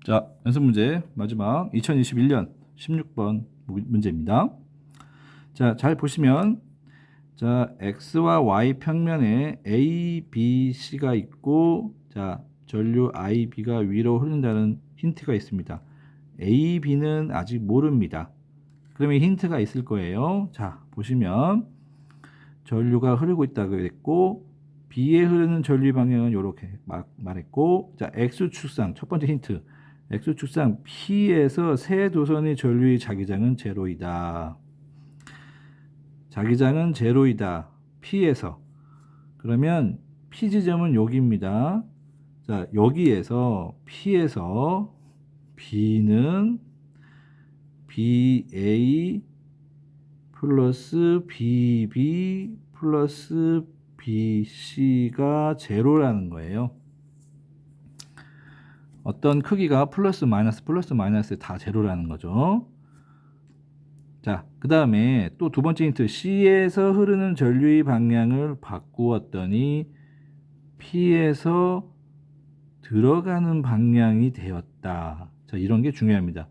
자, 연습 문제 마지막 2021년 16번 문제입니다. 자, 잘 보시면 자, x와 y 평면에 a, b, c가 있고 자, 전류 I, b가 위로 흐른다는 힌트가 있습니다. a, b는 아직 모릅니다. 그러면 힌트가 있을 거예요. 자, 보시면 전류가 흐르고 있다고 했고 b에 흐르는 전류 방향은 이렇게 말했고 자, x축상 첫 번째 힌트 x축상 P에서 세 도선의 전류의 자기장은 제로이다. 자기장은 제로이다. P에서. 그러면 P 지점은 여기입니다. 자, 여기에서 P에서 B는 BA 플러스 BB 플러스 BC가 제로라는 거예요. 어떤 크기가 플러스 마이너스 다 제로라는 거죠. 자, 그 다음에 또 두 번째 힌트 C에서 흐르는 전류의 방향을 바꾸었더니 P에서 들어가는 방향이 되었다. 자, 이런 게 중요합니다.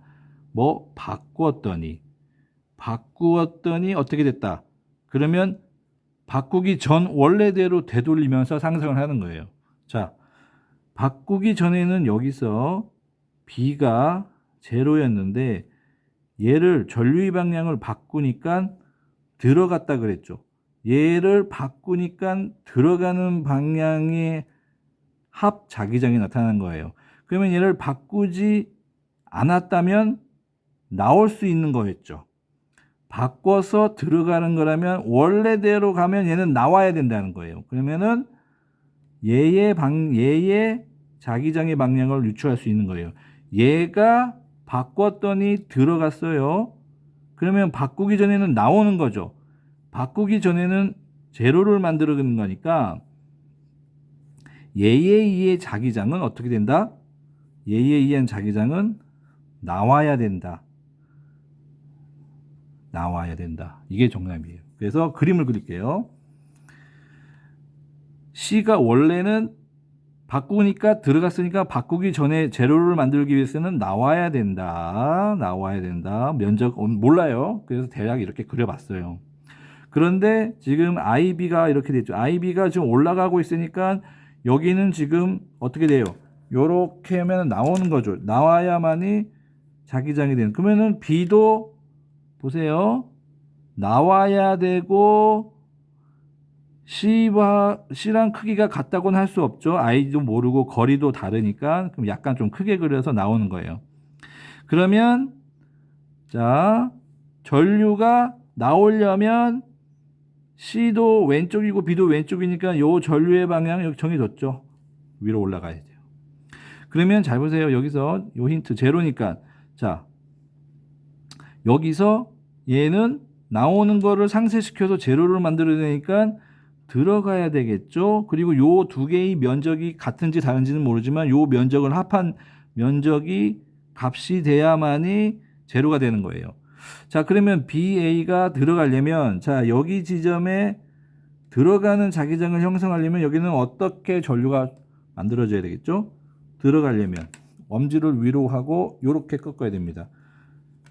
뭐 바꾸었더니 어떻게 됐다. 그러면 바꾸기 전 원래대로 되돌리면서 상승을 하는 거예요. 자, 바꾸기 전에는 여기서 B가 제로였는데 얘를 전류의 방향을 바꾸니까 들어갔다 그랬죠. 얘를 바꾸니까 들어가는 방향의 합 자기장이 나타나는 거예요. 그러면 얘를 바꾸지 않았다면 나올 수 있는 거였죠. 바꿔서 들어가는 거라면 원래대로 가면 얘는 나와야 된다는 거예요. 그러면은 얘의 자기장의 방향을 유추할 수 있는 거예요. 얘가 바꿨더니 들어갔어요. 그러면 바꾸기 전에는 나오는 거죠. 바꾸기 전에는 제로를 만들어가는 거니까 얘에 의해 자기장은 어떻게 된다? 얘에 의한 자기장은 나와야 된다. 나와야 된다. 이게 정답이에요. 그래서 그림을 그릴게요. C가 원래는 바꾸니까 들어갔으니까 바꾸기 전에 제로를 만들기 위해서는 나와야 된다. 나와야 된다. 면적 몰라요. 그래서 대략 이렇게 그려봤어요. 그런데 지금 IB가 이렇게 됐죠. IB가 지금 올라가고 있으니까 여기는 지금 어떻게 돼요? 요렇게 하면 나오는 거죠. 나와야만이 자기장이 되는. 그러면은 B도 보세요. 나와야 되고 C랑 크기가 같다고는 할 수 없죠. I도 모르고 거리도 다르니까 그럼 약간 좀 크게 그려서 나오는 거예요. 그러면 자, 전류가 나오려면 C도 왼쪽이고 B도 왼쪽이니까 요 전류의 방향 여기 정해졌죠. 위로 올라가야 돼요. 그러면 잘 보세요. 여기서 요 힌트 제로니까 자, 여기서 얘는 나오는 거를 상쇄시켜서 제로를 만들어내니까 들어가야 되겠죠. 그리고 요 두 개의 면적이 같은지 다른지는 모르지만 요 면적을 합한 면적이 값이 돼야만이 제로가 되는 거예요. 자, 그러면 BA가 들어가려면 자, 여기 지점에 들어가는 자기장을 형성하려면 여기는 어떻게 전류가 만들어져야 되겠죠? 들어가려면 엄지를 위로 하고 요렇게 꺾어야 됩니다.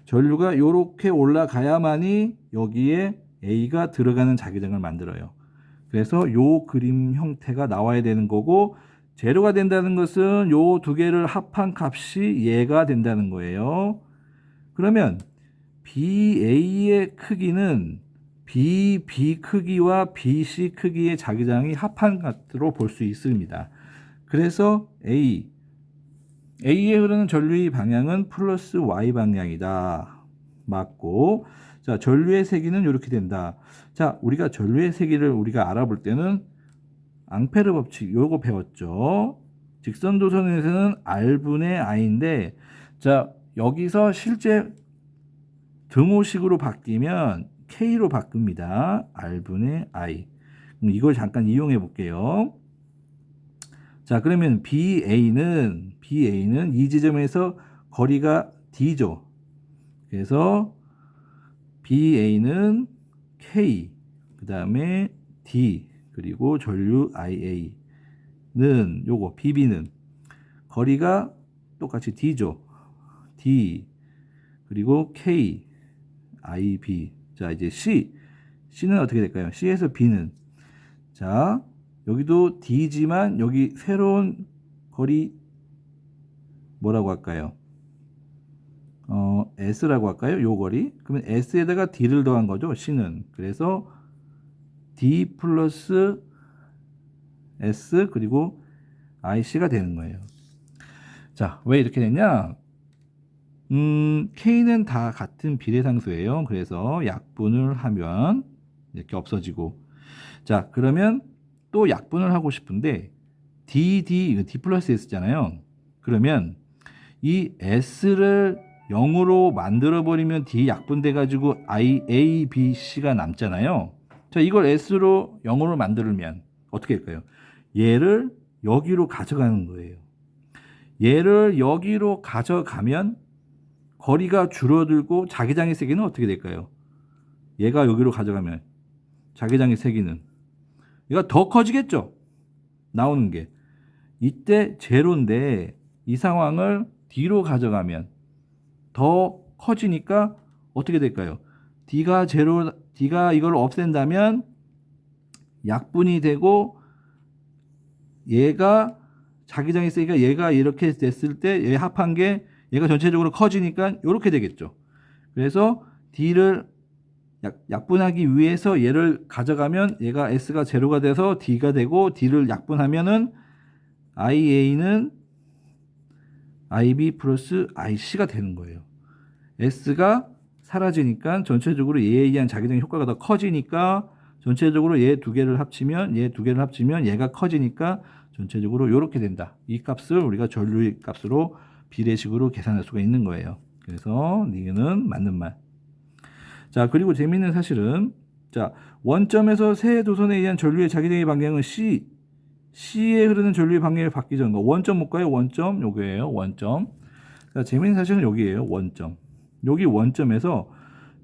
전류가 요렇게 올라가야만이 여기에 A가 들어가는 자기장을 만들어요. 그래서 요 그림 형태가 나와야 되는 거고 제로가 된다는 것은 요 두 개를 합한 값이 얘가 된다는 거예요. 그러면 BA의 크기는 BB 크기와 BC 크기의 자기장이 합한 것으로 볼 수 있습니다. 그래서 A에 흐르는 전류의 방향은 플러스 Y 방향이다. 맞고, 자, 전류의 세기는 이렇게 된다. 자, 우리가 전류의 세기를 우리가 알아볼 때는 앙페르 법칙 요거 배웠죠. 직선도선에서는 R분의 I인데, 자, 여기서 실제 등호식으로 바뀌면 K로 바꿉니다. R분의 I. 그럼 이걸 잠깐 이용해 볼게요. 자, 그러면 BA는 이 지점에서 거리가 D죠. 그래서 BA는 K, 그 다음에 D, 그리고 전류 IA는 요거 BB는 거리가 똑같이 D죠. D 그리고 K, I, B. 자, 이제 C는 어떻게 될까요? C에서 B는 자, 여기도 D지만 여기 새로운 거리 뭐라고 할까요? S라고 할까요? 요 거리. 그러면 S에다가 D를 더한 거죠. C는. 그래서 D 플러스 S 그리고 IC가 되는 거예요. 자, 왜 이렇게 됐냐? K는 다 같은 비례상수예요. 그래서 약분을 하면 이렇게 없어지고. 자, 그러면 또 약분을 하고 싶은데 이거 D 플러스 S잖아요. 그러면 이 S를 0으로 만들어버리면 D 약분돼가지고 A, B, C가 남잖아요. 자, 이걸 S로 0으로 만들면 어떻게 할까요? 얘를 여기로 가져가는 거예요. 얘를 여기로 가져가면 거리가 줄어들고 자기장의 세기는 어떻게 될까요? 얘가 여기로 가져가면 자기장의 세기는 얘가 더 커지겠죠? 나오는 게. 이때 제로인데 이 상황을 D로 가져가면 더 커지니까 어떻게 될까요? D가 이걸 없앤다면 약분이 되고 얘가 자기장이 세기가 얘가 이렇게 됐을 때 얘 합한 게 얘가 전체적으로 커지니까 이렇게 되겠죠. 그래서 D를 약분하기 위해서 얘를 가져가면 얘가 S가 제로가 돼서 D가 되고 D를 약분하면은 IA는 IB 플러스 IC가 되는 거예요. S가 사라지니까 전체적으로 얘에 의한 자기장 효과가 더 커지니까 전체적으로 얘 두 개를 합치면 얘가 커지니까 전체적으로 이렇게 된다. 이 값을 우리가 전류의 값으로 비례식으로 계산할 수가 있는 거예요. 그래서 니은 맞는 말. 자, 그리고 재미있는 사실은 자, 원점에서 세 도선에 의한 전류의 자기장의 방향은 C에 흐르는 전류의 방향을 바뀌지 않는 거. 원점 볼까요? 원점 요거예요. 원점. 자, 재미있는 사실은 여기예요. 원점. 여기 원점에서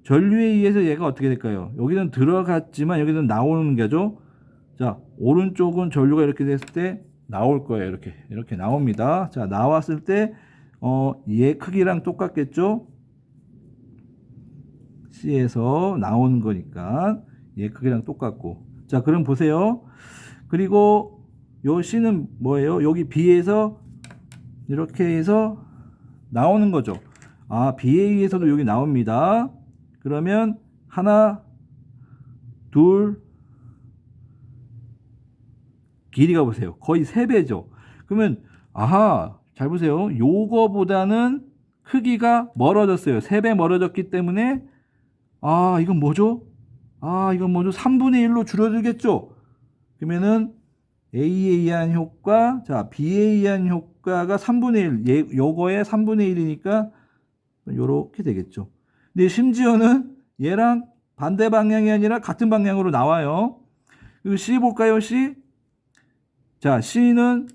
전류에 의해서 얘가 어떻게 될까요? 여기는 들어갔지만 여기는 나오는 게죠. 자, 오른쪽은 전류가 이렇게 됐을 때 나올 거예요. 이렇게 나옵니다. 자, 나왔을 때 얘 크기랑 똑같겠죠? C에서 나오는 거니까 얘 크기랑 똑같고. 자, 그럼 보세요. 그리고 요 C는 뭐예요? 여기 B에서 이렇게 해서 나오는 거죠. 아, B에 의해서도 여기 나옵니다. 그러면 하나, 둘, 길이가 보세요. 거의 3배죠. 그러면 아하, 잘 보세요. 요거보다는 크기가 멀어졌어요. 3배 멀어졌기 때문에 이건 뭐죠? 3분의 1로 줄어들겠죠. 그러면은 A에 의한 효과, 자, B에 의한 효과가 3분의 1, 요거의 3분의 1이니까 요렇게 되겠죠. 근데 심지어는 얘랑 반대 방향이 아니라 같은 방향으로 나와요. 그리고 C 볼까요? C. 자, C는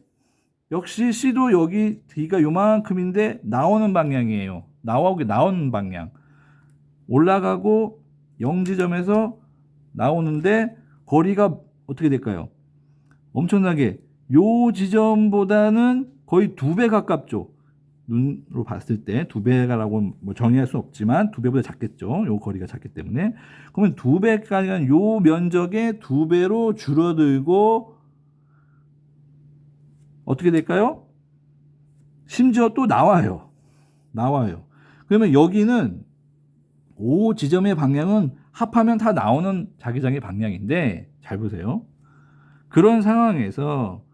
역시 C도 여기 D가 요만큼인데 나오는 방향이에요. 나오는 방향. 올라가고 0지점에서 나오는데 거리가 어떻게 될까요? 엄청나게 요 지점보다는 거의 2배 가깝죠. 눈으로 봤을 때 2배라고 뭐 정의할 수 없지만 2배보다 작겠죠. 요 거리가 작기 때문에. 그러면 2배까지 요 면적의 2배로 줄어들고 어떻게 될까요? 심지어 또 나와요. 그러면 여기는 5지점의 방향은 합하면 다 나오는 자기장의 방향인데 잘 보세요. 그런 상황에서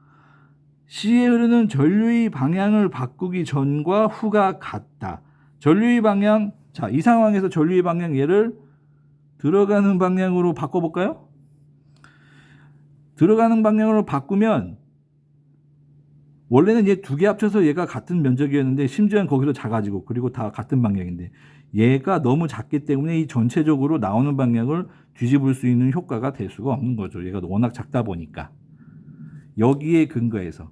C에 흐르는 전류의 방향을 바꾸기 전과 후가 같다. 전류의 방향, 자, 이 상황에서 전류의 방향 얘를 들어가는 방향으로 바꿔볼까요? 들어가는 방향으로 바꾸면 원래는 얘 두 개 합쳐서 얘가 같은 면적이었는데 심지어는 거기서 작아지고 그리고 다 같은 방향인데 얘가 너무 작기 때문에 이 전체적으로 나오는 방향을 뒤집을 수 있는 효과가 될 수가 없는 거죠. 얘가 워낙 작다 보니까. 여기에 근거해서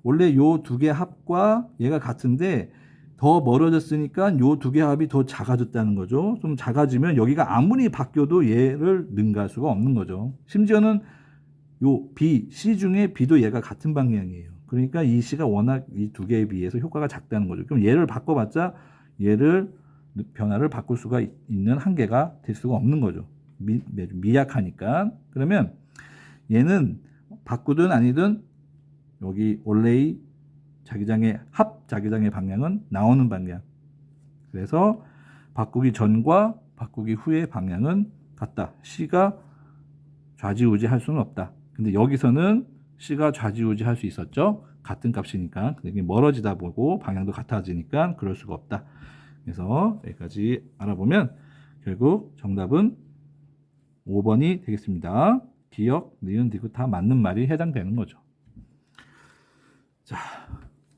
원래 요 두 개 합과 얘가 같은데 더 멀어졌으니까 요 두 개 합이 더 작아졌다는 거죠. 좀 작아지면 여기가 아무리 바뀌어도 얘를 능가할 수가 없는 거죠. 심지어는 요 B, C 중에 B도 얘가 같은 방향이에요. 그러니까 이 C가 워낙 이 두 개에 비해서 효과가 작다는 거죠. 그럼 얘를 바꿔봤자 얘를 변화를 바꿀 수가 있는 한계가 될 수가 없는 거죠. 미약하니까. 그러면 얘는 바꾸든 아니든 여기 원래의 자기장의 합 자기장의 방향은 나오는 방향. 그래서 바꾸기 전과 바꾸기 후의 방향은 같다. C가 좌지우지할 수는 없다. 근데 여기서는 C가 좌지우지할 수 있었죠. 같은 값이니까. 근데 이게 멀어지다 보고 방향도 같아지니까 그럴 수가 없다. 그래서 여기까지 알아보면 결국 정답은 5번이 되겠습니다. 기역, 니은, 디귿 다 맞는 말이 해당되는 거죠. 자,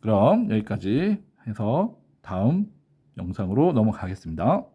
그럼 여기까지 해서 다음 영상으로 넘어가겠습니다.